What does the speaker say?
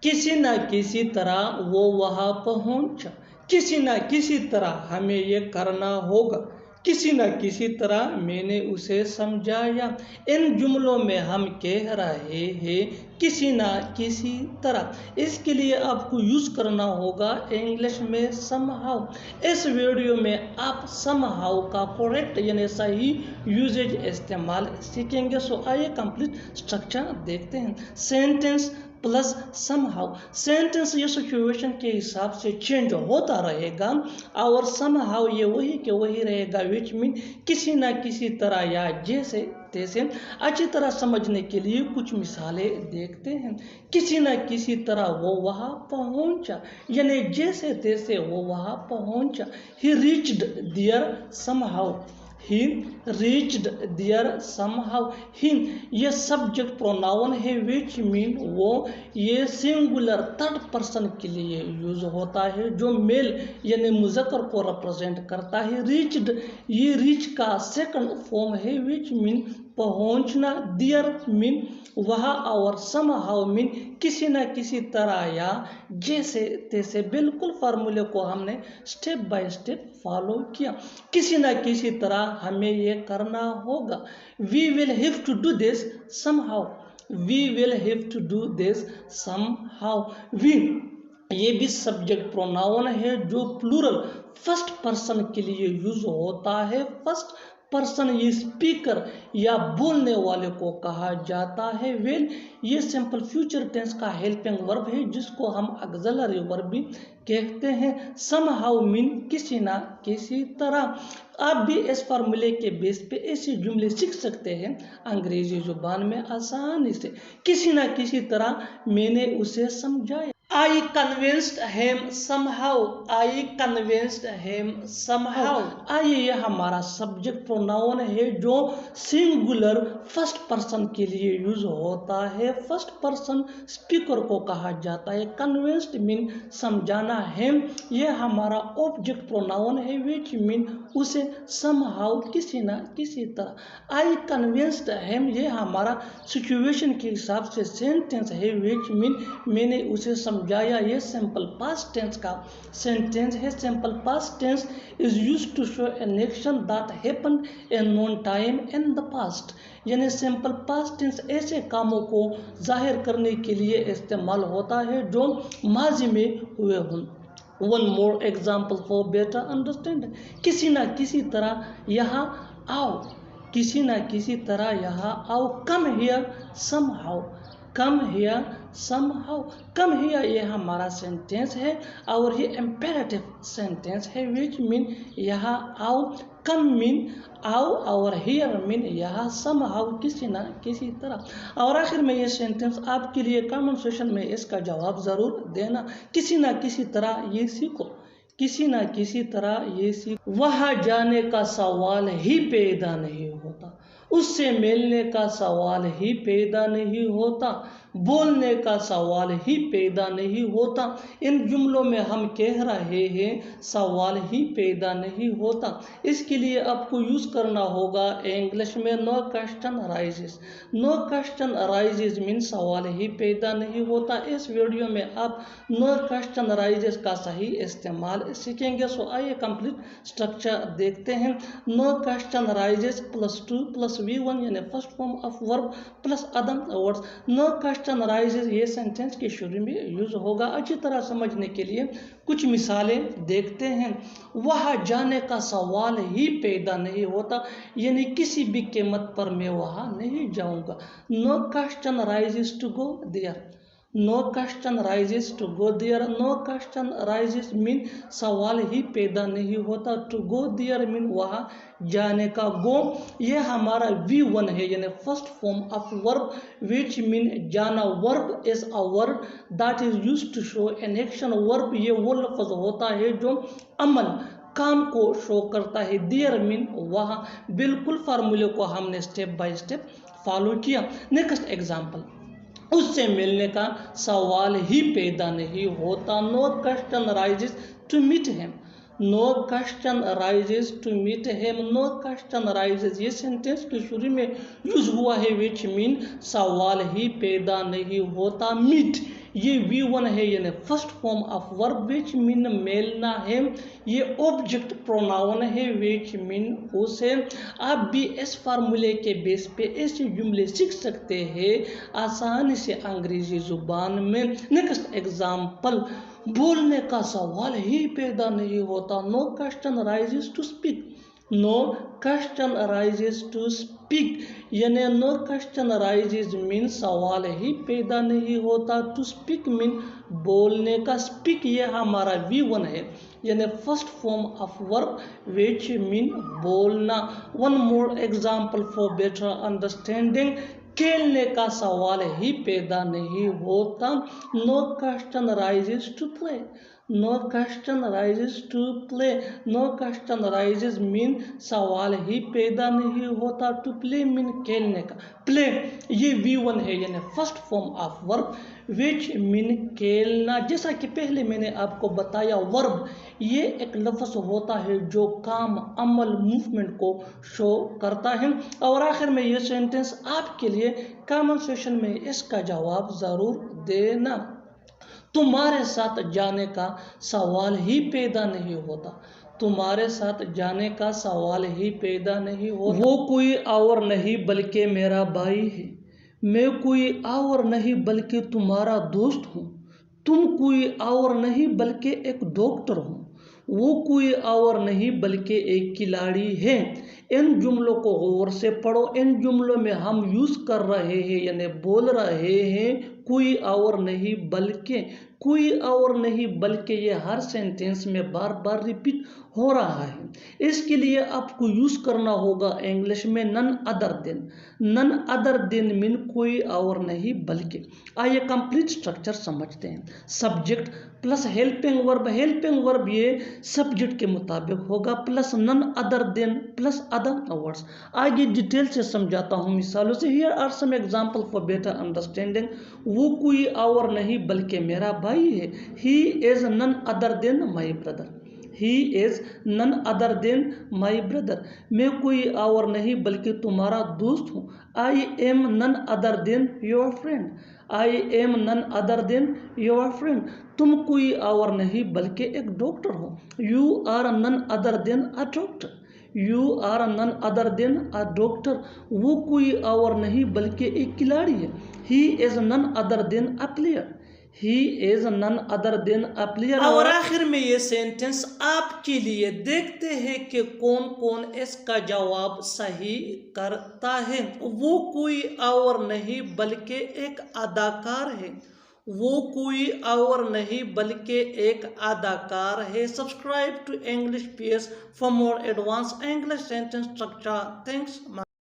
किसी न किसी तरह वो वहाँ पहुँचा, किसी न किसी तरह हमें ये करना होगा, किसी न किसी तरह मैंने उसे समझाया। इन जुमलों में हम कह रहे हैं किसी न किसी तरह। इसके लिए आपको यूज़ करना होगा इंग्लिश में समहाउ। इस वीडियो में आप समहाउ का करेक्ट यानी सही यूजेज इस्तेमाल सीखेंगे। सो आइए कंप्लीट स्ट्रक्चर देखते हैं। Sentence plus somehow. सेंटेंस ये सिचुएशन के हिसाब से चेंज होता रहेगा और समहाउ ये वही के वही रहेगा, विच मीन किसी ना किसी तरह या जैसे तैसे। अच्छी तरह समझने के लिए कुछ मिसालें देखते हैं। किसी ना किसी तरह वो वहाँ पहुँचा, यानी जैसे तैसे वो वहाँ पहुँचा। He reached there somehow, he reached there somehow. He ये सब्जेक्ट प्रोनाउन है विच मीन वो ये सिंगुलर थर्ड पर्सन के लिए यूज होता है जो मेल यानी मुज़क्कर को रिप्रेजेंट करता है। रीच्ड ये रीच का सेकंड फॉर्म है विच मीन पहुंचना। दियर मीन वहाँ और समहाउ मीन किसी न किसी तरह या जैसे तैसे। बिल्कुल फार्मूले को हमने स्टेप बाय स्टेप फॉलो किया। किसी न किसी तरह हमें ये करना होगा। We will have to do this somehow, we will have to do this somehow. We ये भी सब्जेक्ट प्रोनाउन है जो प्लूरल फर्स्ट पर्सन के लिए यूज होता है। फर्स्ट पर्सन ये स्पीकर या बोलने वाले को कहा जाता है। वेल ये सिंपल फ्यूचर टेंस का हेल्पिंग वर्ब है जिसको हम ऑक्सिलरी वर्ब भी कहते हैं। समहाउ मीन किसी ना किसी तरह। आप भी इस फार्मूले के बेस पे ऐसे जुमले सीख सकते हैं अंग्रेजी जुबान में आसानी से। किसी ना किसी तरह मैंने उसे समझाया। I convinced him somehow, I convinced him somehow। आइए ये हमारा सब्जेक्ट प्रोनाउन है जो सिंगुलर फर्स्ट पर्सन के लिए यूज होता है। फर्स्ट पर्सन स्पीकर को कहा जाता है। कन्विंस्ड मीन समझाना। हिम ये हमारा ऑब्जेक्ट प्रोनाउन है विच मीन उसे समहाउ किसी ना किसी तरह। आई कन्विंस्ड हिम ये हमारा सिचुएशन के हिसाब से सेंटेंस है विच मीन मैंने उसे समझाया। ये सिंपल पास्ट टेंस का सेंटेंस है। Simple past tense is used to show an action that happened in known time in the past. यानी सिंपल पास्ट टेंस ऐसे कामों को जाहिर करने के लिए इस्तेमाल होता है जो माजी में हुए हों। One more example for better understanding. किसी ना किसी तरह यहाँ आओ, किसी ना किसी तरह यहाँ आओ। Come here somehow, come here somehow. Come here ये हमारा सेंटेंस है और ये इम्पेरेटिव सेंटेंस है विच मीन यहाँ आओ। कम मीन आओ और हियर मीन यहाँ समहाउ किसी ना किसी तरह। और आखिर में ये सेंटेंस आपके लिए कमेंट सेशन में इसका जवाब ज़रूर देना। किसी ना किसी तरह ये सीखो, किसी ना किसी तरह ये सीखो। वहाँ जाने का सवाल ही पैदा नहीं होता, उससे मिलने का सवाल ही पैदा नहीं होता, बोलने का सवाल ही पैदा नहीं होता। इन जुमलों में हम कह रहे हैं सवाल ही पैदा नहीं होता। इसके लिए आपको यूज़ करना होगा इंग्लिश में no question rises. No question rises mean सवाल ही पैदा नहीं होता। इस वीडियो में आप नो क्वेश्चन राइजेस का सही इस्तेमाल सीखेंगे। सो आइए कंप्लीट स्ट्रक्चर देखते हैं। No question rises plus to plus V1 यानी first form of verb plus other words. No question rises ये सेंटेंस के शुरू में यूज होगा। अच्छी तरह समझने के लिए कुछ मिसालें देखते हैं। वहाँ जाने का सवाल ही पैदा नहीं होता, यानी किसी भी कीमत पर मैं वहाँ नहीं जाऊँगा। No question rises to go there, no question rises to go there. No question rises mean सवाल ही पैदा नहीं होता। टू गो देयर मीन वहाँ जाने का। गो ये हमारा V1 है यानी first form of verb which mean जाना। Verb is a word that is used to show an action. Verb ये वो लफ्ज होता है जो अमल काम को शो करता है। देयर मीन वहाँ। बिल्कुल फार्मूले को हमने स्टेप बाय स्टेप फॉलो किया। नेक्स्ट एग्जाम्पल, उससे मिलने का सवाल ही पैदा नहीं होता। No question rises to meet him, no question rises to meet him. No question rises ये सेंटेंस के शुरू में यूज हुआ है विच मीन सवाल ही पैदा नहीं होता। मीट ये V1 है यानी first form of verb which mean मेलना है। ये ऑब्जेक्ट प्रोनाउन है विच मीन उस है। आप भी इस फार्मूले के बेस पे ऐसे जुमले सीख सकते हैं आसानी से अंग्रेजी जुबान में। नेक्स्ट एग्जाम्पल, बोलने का सवाल ही पैदा नहीं होता। No question rises to speak. No question rises to speak यानी नो क्वेश्चन राइजेस मीन सवाल ही पैदा नहीं होता। टू स्पीक मीन बोलने का। स्पीक ये हमारा V1 है यानी first form of verb which mean बोलना। One more example for better understanding, खेलने का सवाल ही पैदा नहीं होता। No question rises to play. No question rises to play. No question rises mean सवाल ही पैदा नहीं होता। टू प्ले मीन खेलने का। प्ले ये V1 है यानी first form of verb which mean खेलना। जैसा कि पहले मैंने आपको बताया, वर्ब ये एक लफ्ज़ होता है जो काम, अमल, मूवमेंट को शो करता है। और आखिर में ये सेंटेंस आपके लिए कमेंट सेक्शन में इसका जवाब ज़रूर देना। तुम्हारे साथ जाने का सवाल ही पैदा नहीं होता। तुम्हारे साथ जाने का सवाल ही पैदा नहीं होता। वो कोई और नहीं बल्कि मेरा भाई है। मैं कोई और नहीं बल्कि तुम्हारा दोस्त हूँ। तुम कोई और नहीं बल्कि एक डॉक्टर हो। वो कोई और नहीं बल्कि एक खिलाड़ी है। इन जुमलों को गौर से पढ़ो। इन जुमलों में हम यूज़ कर रहे हैं यानी बोल रहे हैं कोई और नहीं बल्कि। कोई और नहीं बल्कि ये हर सेंटेंस में बार बार रिपीट हो रहा है। इसके लिए आपको यूज़ करना होगा इंग्लिश में none other than. None other than mean कोई और नहीं बल्कि। आइए कंप्लीट स्ट्रक्चर समझते हैं। Subject plus helping verb. Helping verb ये सब्जेक्ट के मुताबिक होगा plus none other than plus other words. आगे डिटेल से समझाता हूँ मिसालों से। Here are some example for better understanding. वो कोई और नहीं बल्कि मेरा भाई है। He is none other than my brother. He is none other than my brother. मैं कोई और नहीं बल्कि तुम्हारा दोस्त हूँ। I am none other than your friend. I am none other than your friend. तुम कोई और नहीं बल्कि एक डॉक्टर हो। You are none other than a doctor. You are none other than a doctor. वो कोई और नहीं बल्कि एक खिलाड़ी है। He is none other than a player. He is none other than a player. और आखिर में ये सेंटेंस आपके लिए, देखते हैं कि कौन कौन इसका जवाब सही करता है। वो कोई और नहीं बल्कि एक अदाकार है। वो कोई और नहीं बल्कि एक अदाकार है। Subscribe to English PS for more advance English sentence structure. Thanks.